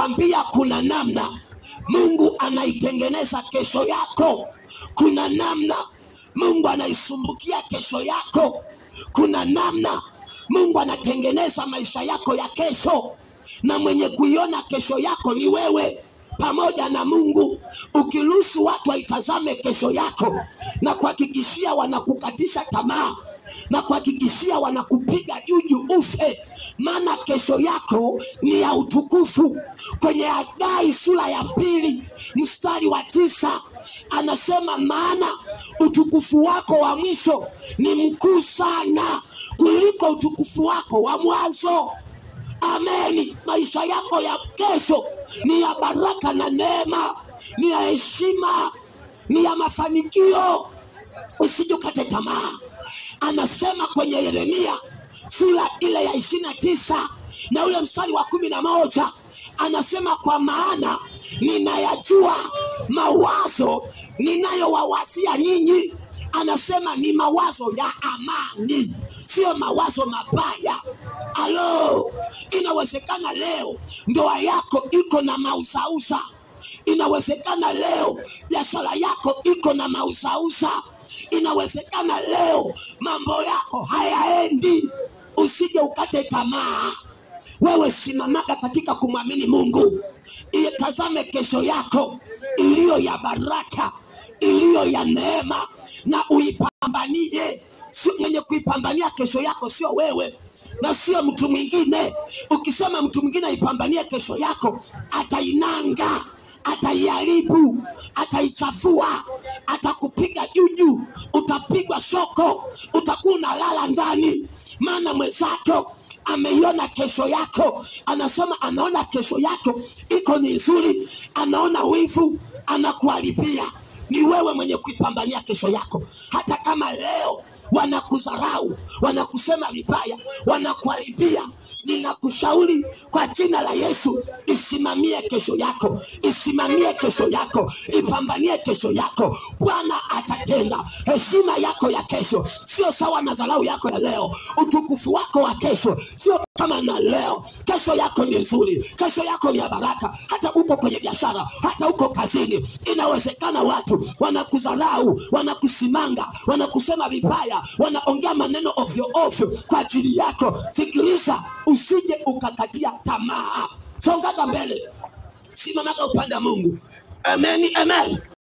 nakwambia kuna namna Mungu anaitengeneza kesho yako. Kuna namna Mungu anaisumbukia kesho yako. Kuna namna Mungu anatengeneza maisha yako ya kesho, na mwenye kuiona kesho yako ni wewe pamoja na Mungu. Ukiruhusu watu waitazame kesho yako na kuhakikishia wanakukatisha tamaa, na kuhakikishia wanakupiga juju ufe, maana kesho yako ni ya utukufu. Kwenye Hagai sura ya 2 mstari wa 9 anasema, maana utukufu wako wa mwisho ni mkuu sana kuliko utukufu wako wa mwanzo. Ameni. Maisha yako ya kesho ni ya baraka na neema, ni ya heshima, ni ya mafanikio. Usijukate tamaa. Anasema kwenye Yeremia sura ile ya 29 na ule mstari wa 11, anasema, kwa maana ninayajua mawazo ninayowawazia nyinyi. Anasema ni mawazo ya amani, sio mawazo mabaya. Alo, inawezekana leo ndoa yako iko na mausausa. Inawezekana leo biashara yako iko na mausausa. Inawezekana leo mambo yako hayaendi. Usije ukate tamaa. Wewe simamaka katika kumwamini Mungu. Itazame kesho yako iliyo ya baraka, iliyo ya neema, na uipambanie. Mwenye kuipambania kesho yako sio wewe na sio mtu mwingine. Ukisema mtu mwingine aipambanie kesho yako, atainanga, ataiharibu, ataichafua, atakupiga juju, utapigwa soko, utakuwa unalala ndani. Maana mwenzako ameiona kesho yako, anasema anaona kesho yako iko ni nzuri, anaona wivu, anakuharibia. Ni wewe mwenye kuipambania kesho yako. Hata kama leo wanakudharau, wanakusema vibaya, wanakuharibia, ninakushauri kwa jina la Yesu, isimamie kesho yako, isimamie kesho yako, ipambanie kesho yako. Bwana atatenda. Heshima yako ya kesho sio sawa na dharau yako ya leo. Utukufu wako wa kesho sio kama na leo. Kesho yako ni nzuri, kesho yako ni ya baraka. Hata uko kwenye biashara, hata uko kazini, inawezekana watu wanakudharau, wanakusimanga, wanakusema vibaya, wanaongea maneno ovyo ovyo kwa ajili yako. Sikiliza, usije ukakatia tamaa. Songa mbele, simama upande wa Mungu. Amen, amen.